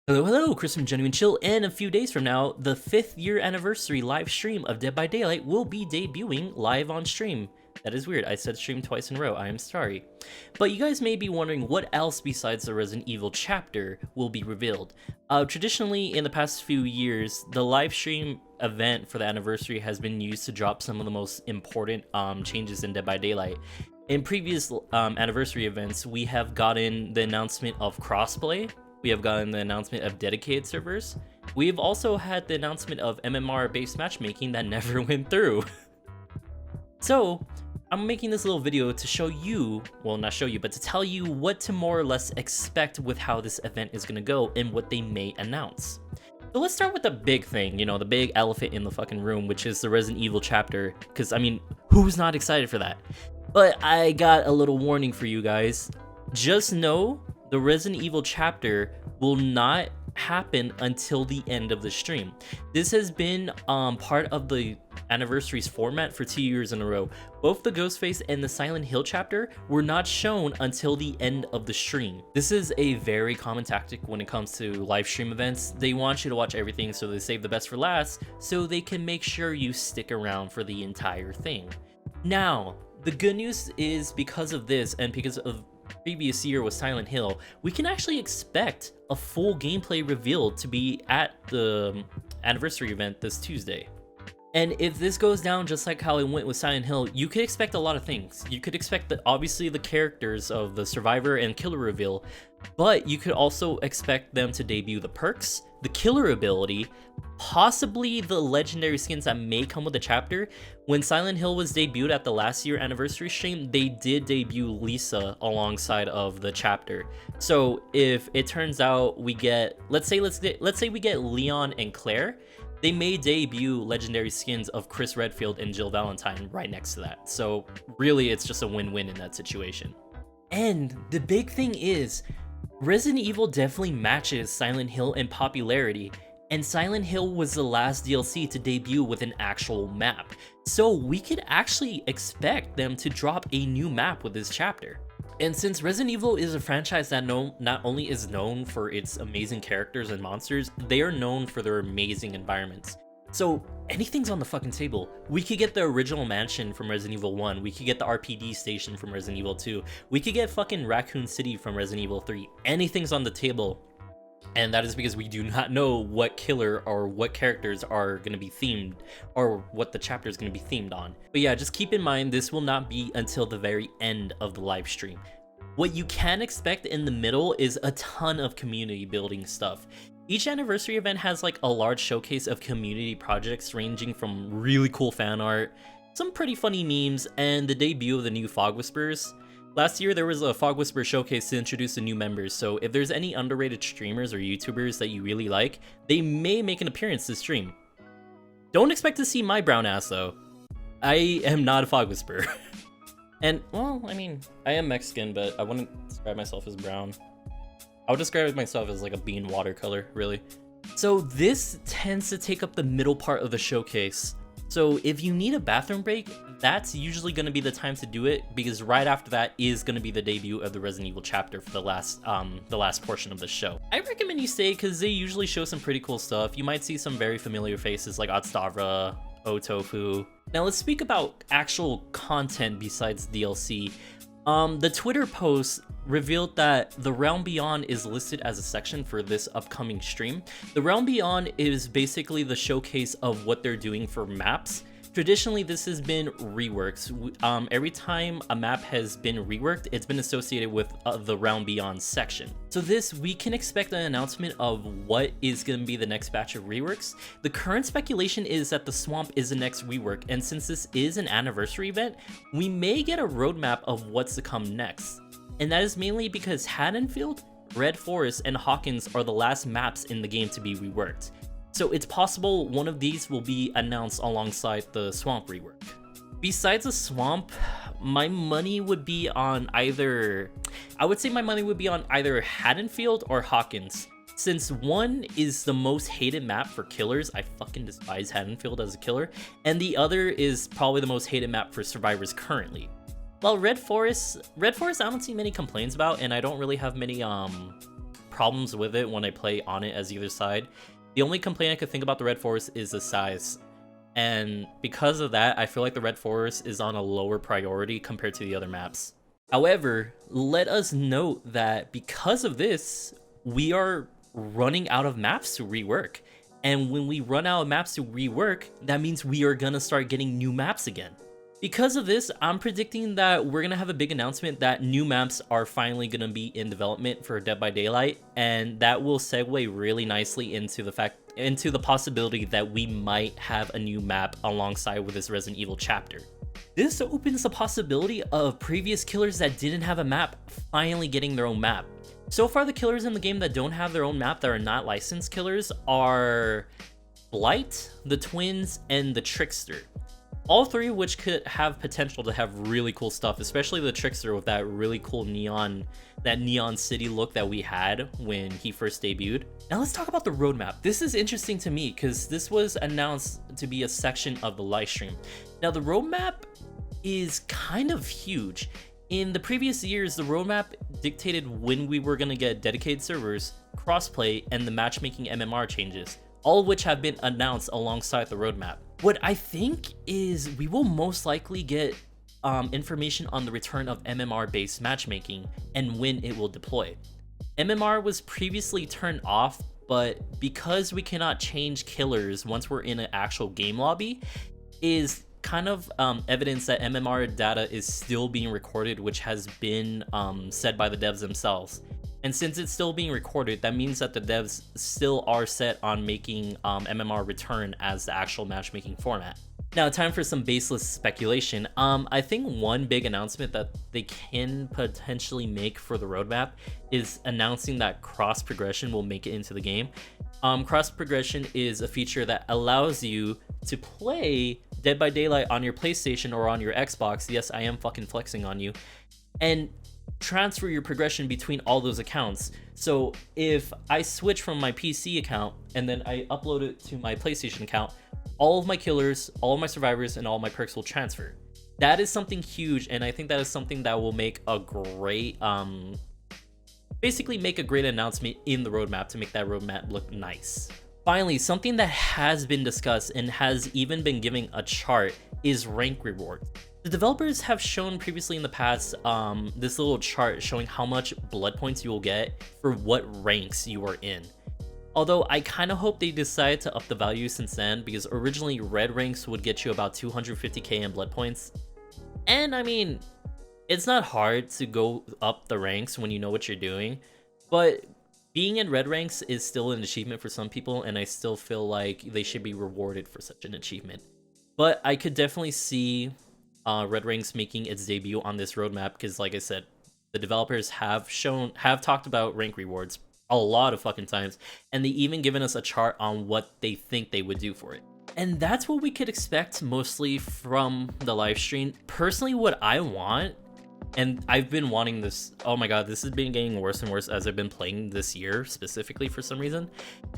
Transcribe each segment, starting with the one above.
Hello, Chris from Genuine Chill, and a few days from now, the 5th year anniversary live stream of Dead by Daylight will be debuting live on stream. That is weird, I said stream twice in a row, I am sorry. But you guys may be wondering what else besides the Resident Evil chapter will be revealed. Traditionally, in the past few years, the live stream event for the anniversary has been used to drop some of the most important changes in Dead by Daylight. In previous anniversary events, we have gotten the announcement of crossplay. We have gotten the announcement of dedicated servers. We've also had the announcement of MMR-based matchmaking that never went through. So, I'm making this little video to show you, well, not show you, but to tell you what to more or less expect with how this event is gonna go and what they may announce. So let's start with the big thing, the big elephant in the fucking room, which is the Resident Evil chapter, because, I mean, who's not excited for that? But I got a little warning for you guys. Just know the Resident Evil chapter will not happen until the end of the stream. This has been part of the anniversary's format for 2 years in a row. Both the Ghostface and the Silent Hill chapter were not shown until the end of the stream. This is a very common tactic when it comes to live stream events. They want you to watch everything, so they save the best for last, so they can make sure you stick around for the entire thing. Now, the good news is because of this and because of previous year with Silent Hill, we can actually expect a full gameplay revealed to be at the anniversary event this Tuesday. And if this goes down just like how it went with Silent Hill, you could expect a lot of things. You could expect obviously the characters of the Survivor and Killer reveal, but you could also expect them to debut the perks, the Killer ability, possibly the legendary skins that may come with the chapter. When Silent Hill was debuted at the last year anniversary stream, they did debut Lisa alongside of the chapter. So if it turns out we get, let's say we get Leon and Claire, they may debut legendary skins of Chris Redfield and Jill Valentine right next to that. So really, it's just a win-win in that situation. And the big thing is, Resident Evil definitely matches Silent Hill in popularity, and Silent Hill was the last DLC to debut with an actual map. So we could actually expect them to drop a new map with this chapter. And since Resident Evil is a franchise that not only is known for its amazing characters and monsters, they are known for their amazing environments. So anything's on the fucking table. We could get the original mansion from Resident Evil 1, we could get the RPD station from Resident Evil 2, we could get fucking Raccoon City from Resident Evil 3. Anything's on the table. And that is because we do not know what killer or what characters are going to be themed or what the chapter is going to be themed on. But yeah, just keep in mind this will not be until the very end of the live stream. What you can expect in the middle is a ton of community building stuff. Each anniversary event has like a large showcase of community projects ranging from really cool fan art, some pretty funny memes, and the debut of the new Fog Whispers. Last year, there was a Fog Whisper showcase to introduce the new members, so if there's any underrated streamers or YouTubers that you really like, they may make an appearance this stream. Don't expect to see my brown ass though. I am not a Fog Whisperer. And, well, I mean, I am Mexican, but I wouldn't describe myself as brown. I would describe myself as like a bean watercolor, really. So this tends to take up the middle part of the showcase. So if you need a bathroom break, that's usually going to be the time to do it, because right after that is going to be the debut of the Resident Evil chapter for the last portion of the show. I recommend you stay because they usually show some pretty cool stuff. You might see some very familiar faces like Otstavra, Otofu. Now let's speak about actual content besides DLC. The Twitter post revealed that the Realm Beyond is listed as a section for this upcoming stream. The Realm Beyond is basically the showcase of what they're doing for maps. Traditionally, this has been reworks. Every time a map has been reworked, it's been associated with the Realm Beyond section. So we can expect an announcement of what is going to be the next batch of reworks. The current speculation is that the Swamp is the next rework, and since this is an anniversary event, we may get a roadmap of what's to come next. And that is mainly because Haddonfield, Red Forest, and Hawkins are the last maps in the game to be reworked. So it's possible one of these will be announced alongside the Swamp rework. Besides the Swamp, my money would be on either Haddonfield or Hawkins. Since one is the most hated map for killers, I fucking despise Haddonfield as a killer, and the other is probably the most hated map for survivors currently. Well, Red Forest I don't see many complaints about, and I don't really have many problems with it when I play on it as either side. The only complaint I could think about the Red Forest is the size. And because of that, I feel like the Red Forest is on a lower priority compared to the other maps. However, let us note that because of this, we are running out of maps to rework. And when we run out of maps to rework, that means we are gonna start getting new maps again. Because of this, I'm predicting that we're gonna have a big announcement that new maps are finally gonna be in development for Dead by Daylight, and that will segue really nicely into the possibility that we might have a new map alongside with this Resident Evil chapter. This opens the possibility of previous killers that didn't have a map finally getting their own map. So far, the killers in the game that don't have their own map that are not licensed killers are Blight, the Twins, and the Trickster. All three of which could have potential to have really cool stuff, especially the Trickster with that really cool neon city look that we had when he first debuted. Now let's talk about the roadmap. This is interesting to me because this was announced to be a section of the live stream. Now the roadmap is kind of huge. In the previous years, the roadmap dictated when we were going to get dedicated servers, crossplay, and the matchmaking MMR changes, all of which have been announced alongside the roadmap. What I think is we will most likely get information on the return of MMR-based matchmaking and when it will deploy. MMR was previously turned off, but because we cannot change killers once we're in an actual game lobby, is kind of evidence that MMR data is still being recorded, which has been said by the devs themselves. And since it's still being recorded, that means that the devs still are set on making MMR return as the actual matchmaking format. Now, time for some baseless speculation. I think one big announcement that they can potentially make for the roadmap is announcing that cross progression will make it into the game. Cross progression is a feature that allows you to play Dead by Daylight on your PlayStation or on your Xbox. Yes, I am fucking flexing on you. And transfer your progression between all those accounts. So if I switch from my PC account and then I upload it to my PlayStation account, all of my killers, all of my survivors, and all my perks will transfer. That is something huge, and I think that is something that will make a great basically make a great announcement in the roadmap to make that roadmap look nice. Finally, something that has been discussed and has even been given a chart is rank rewards. The developers have shown previously in the past this little chart showing how much blood points you will get for what ranks you are in. Although I kind of hope they decide to up the value since then, because originally red ranks would get you about 250k in blood points. And I mean, it's not hard to go up the ranks when you know what you're doing, but being in red ranks is still an achievement for some people, and I still feel like they should be rewarded for such an achievement. But I could definitely see red ranks making its debut on this roadmap, because like I said, the developers have talked about rank rewards a lot of fucking times, and they even given us a chart on what they think they would do for it. And that's what we could expect mostly from the live stream. Personally, what I want, and I've been wanting this, oh my god, this has been getting worse and worse as I've been playing this year specifically for some reason,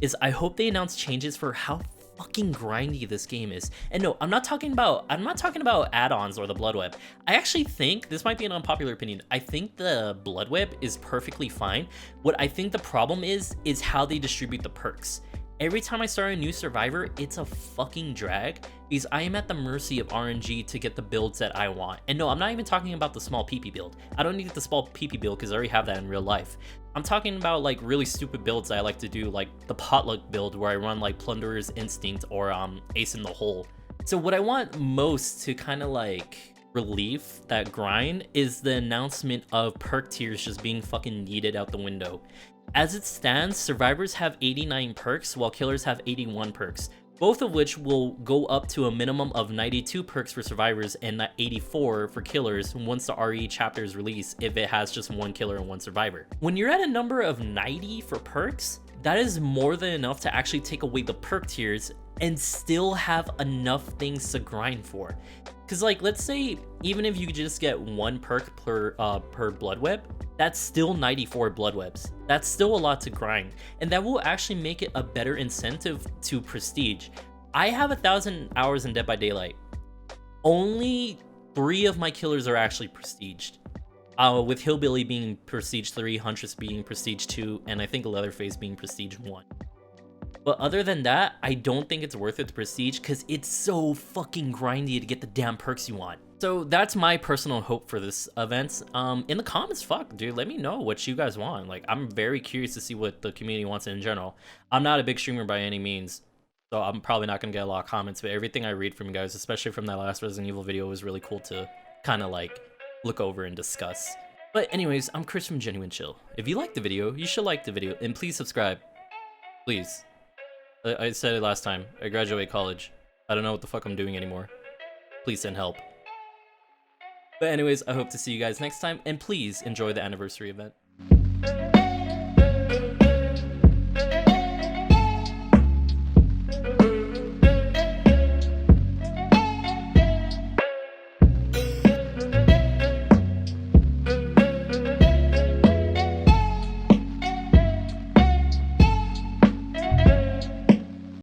is I hope they announce changes for how fucking grindy this game is. And no, I'm not talking about add-ons or the Blood Web. I actually think, this might be an unpopular opinion, I think the Blood Web is perfectly fine. What I think the problem is how they distribute the perks. Every time I start a new survivor, it's a fucking drag, because I am at the mercy of RNG to get the builds that I want. And no, I'm not even talking about the small PP build. I don't need the small PP build because I already have that in real life. I'm talking about like really stupid builds I like to do, like the potluck build where I run like Plunderer's Instinct or Ace in the Hole. So what I want most to kind of like relieve that grind is the announcement of perk tiers just being fucking yeeted out the window. As it stands, survivors have 89 perks while killers have 81 perks, both of which will go up to a minimum of 92 perks for survivors and 84 for killers once the RE chapter is released if it has just one killer and one survivor. When you're at a number of 90 for perks, that is more than enough to actually take away the perk tiers and still have enough things to grind for. Because like, let's say even if you could just get one perk per blood web, that's still 94 blood webs. That's still a lot to grind, and that will actually make it a better incentive to prestige. I have 1,000 hours in Dead by Daylight. Only 3 of my killers are actually prestiged. with Hillbilly being Prestige 3, Huntress being Prestige 2, and I think Leatherface being Prestige 1. But other than that, I don't think it's worth it to Prestige because it's so fucking grindy to get the damn perks you want. So that's my personal hope for this event. In the comments, fuck, dude, let me know what you guys want. Like, I'm very curious to see what the community wants in general. I'm not a big streamer by any means, so I'm probably not gonna get a lot of comments, but everything I read from you guys, especially from that last Resident Evil video, was really cool to kind of like look over and discuss. But anyways, I'm Chris from Genuine Chill. If you liked the video, you should like the video, and please subscribe. Please. I said it last time. I graduate college. I don't know what the fuck I'm doing anymore. Please send help. But anyways, I hope to see you guys next time, and please enjoy the anniversary event.